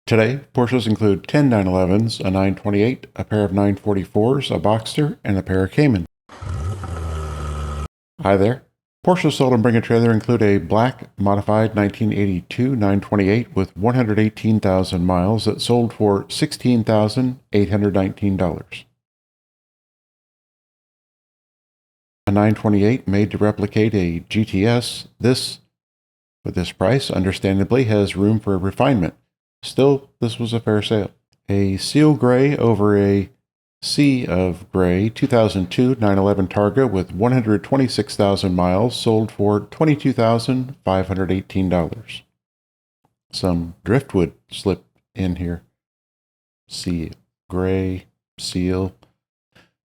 Today, Porsches include 10 911s, a 928, a pair of 944s, a Boxster, and a pair of Cayman. Hi there. Porsche Sold and Bring a Trailer include a black, modified 1982 928 with 118,000 miles that sold for $16,819. A 928 made to replicate a GTS, with this price, understandably, has room for refinement. Still, this was a fair sale. A seal gray over a sea of gray 2002 911 Targa with 126,000 miles sold for $22,518. Some driftwood slipped in here. Sea gray, seal.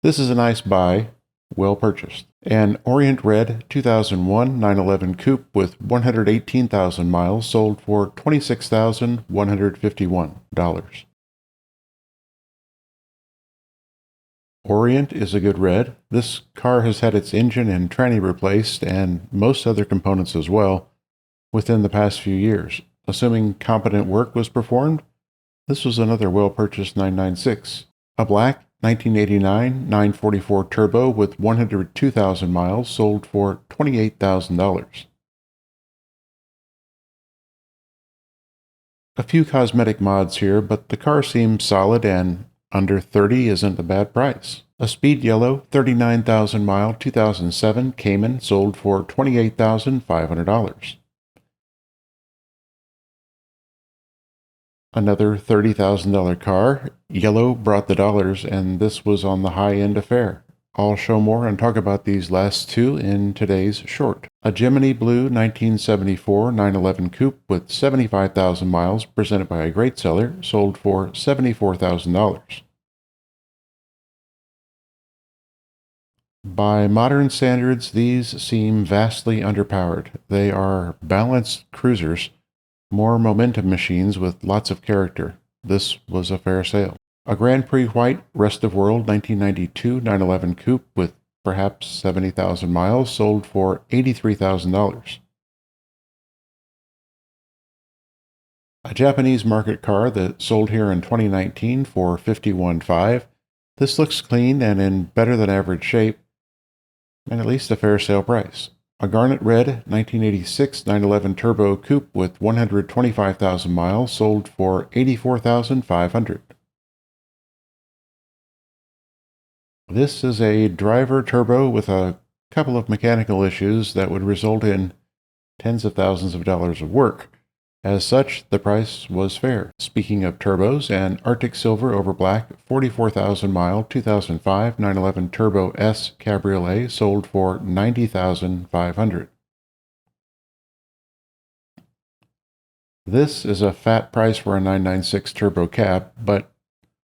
This is a nice buy, well purchased. An Orient red 2001 911 Coupe with 118,000 miles sold for $26,151. Orient is a good red. This car has had its engine and tranny replaced and most other components as well within the past few years. Assuming competent work was performed, this was another well-purchased 996. A black 1989 944 Turbo with 102,000 miles sold for $28,000. A few cosmetic mods here, but the car seems solid and under 30 isn't a bad price. A speed yellow 39,000 mile 2007 Cayman sold for $28,500. Another $30,000 car. Yellow brought the dollars, and this was on the high-end affair. I'll show more and talk about these last two in today's short. A Gemini blue 1974 911 Coupe with 75,000 miles presented by a great seller sold for $74,000. By modern standards, these seem vastly underpowered. They are balanced cruisers, more momentum machines with lots of character. This was a fair sale. A Grand Prix white rest of world 1992 911 Coupe with perhaps 70,000 miles sold for $83,000. A Japanese market car that sold here in 2019 for $51,500. This looks clean and in better than average shape, and at least a fair sale price. A garnet red 1986 911 Turbo Coupe with 125,000 miles sold for $84,500. This is a driver turbo with a couple of mechanical issues that would result in tens of thousands of dollars of work. As such, the price was fair. Speaking of turbos, an Arctic Silver over black 44,000 mile 2005 911 Turbo S Cabriolet sold for $90,500. This is a fat price for a 996 Turbo Cab, but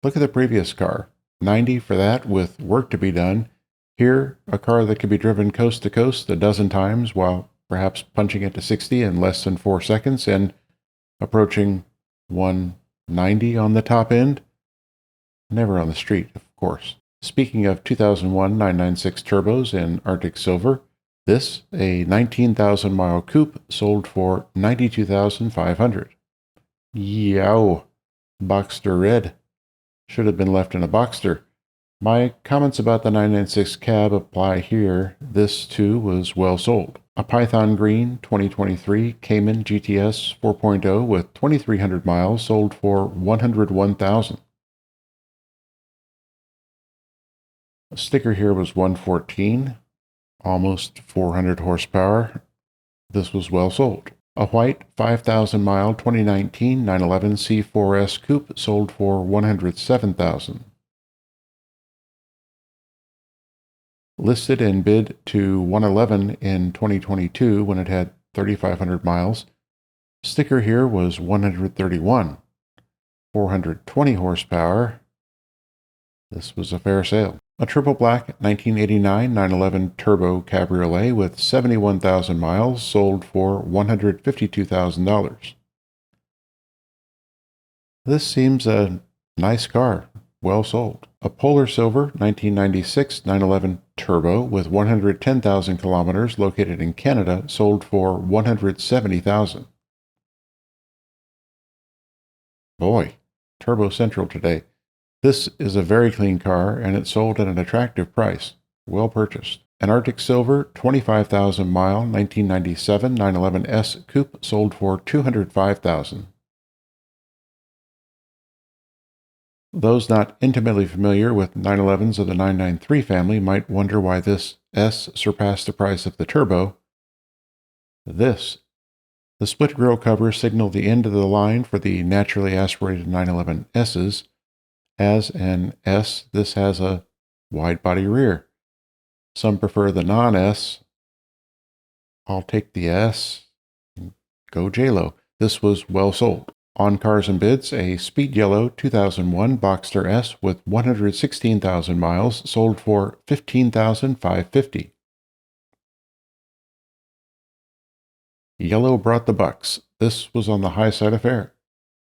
look at the previous car. $90,000 for that with work to be done. Here, a car that can be driven coast to coast a dozen times while perhaps punching it to 60 in less than 4 seconds and approaching 190 on the top end. Never on the street, of course. Speaking of 2001 996 turbos in Arctic Silver, this, a 19,000 mile coupe, sold for $92,500. Yeeow! Boxster red. Should have been left in a Boxster. My comments about the 996 cab apply here. This, too, was well sold. A Python Green 2023 Cayman GTS 4.0 with 2,300 miles sold for $101,000. The sticker here was 114, almost 400 horsepower. This was well sold. A white 5,000 mile 2019 911 C4S Coupe sold for $107,000. Listed and bid to $111,000 in 2022 when it had 3,500 miles. Sticker here was 131, 420 horsepower. This was a fair sale. A triple black 1989 911 Turbo Cabriolet with 71,000 miles sold for $152,000. This seems a nice car. Well sold. A Polar Silver 1996 911 Turbo with 110,000 kilometers located in Canada sold for $170,000. Boy, Turbo Central today. This is a very clean car, and it's sold at an attractive price. Well purchased. An Arctic Silver 25,000 mile 1997 911S Coupe sold for $205,000. Those not intimately familiar with 911s of the 993 family might wonder why this S surpassed the price of the Turbo. The split grille cover signaled the end of the line for the naturally aspirated 911Ss. As an S, this has a wide body rear. Some prefer the non-S. I'll take the S. Go JLo. This was well sold. On Cars and Bids, a speed yellow 2001 Boxster S with 116,000 miles sold for $15,550. Yellow brought the bucks. This was on the high side of fair.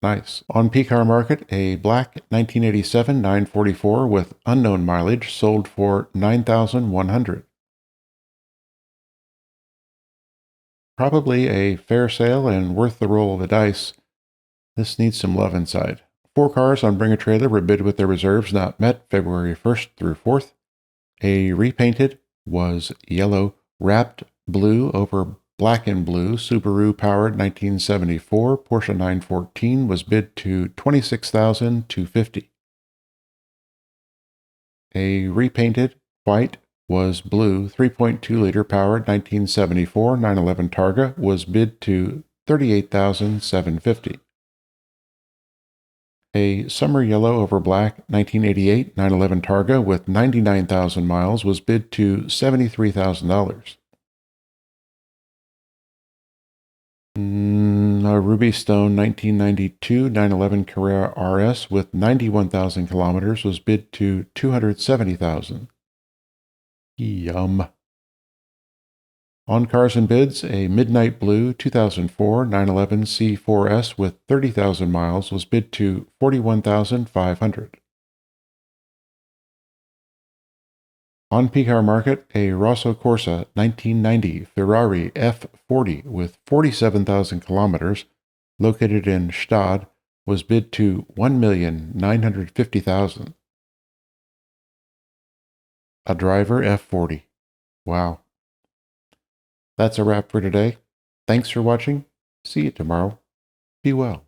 Nice. On PCarMarket, a black 1987 944 with unknown mileage sold for $9,100. Probably a fair sale and worth the roll of the dice. This needs some love inside. 4 cars on Bring a Trailer were bid with their reserves not met February 1st through 4th. A repainted was yellow wrapped blue over black and blue Subaru powered 1974 Porsche 914 was bid to $26,250. A repainted white was blue 3.2-liter powered 1974 911 Targa was bid to $38,750. A summer yellow over black 1988 911 Targa with 99,000 miles was bid to $73,000. A ruby stone 1992 911 Carrera RS with 91,000 kilometers was bid to $270,000. Yum. On Cars and Bids, a midnight blue 2004 911 C4S with 30,000 miles was bid to $41,500. On PCarMarket, a Rosso Corsa 1990 Ferrari F40 with 47,000 kilometers, located in Stade, was bid to $1,950,000. A driver F40. Wow. That's a wrap for today. Thanks for watching. See you tomorrow. Be well.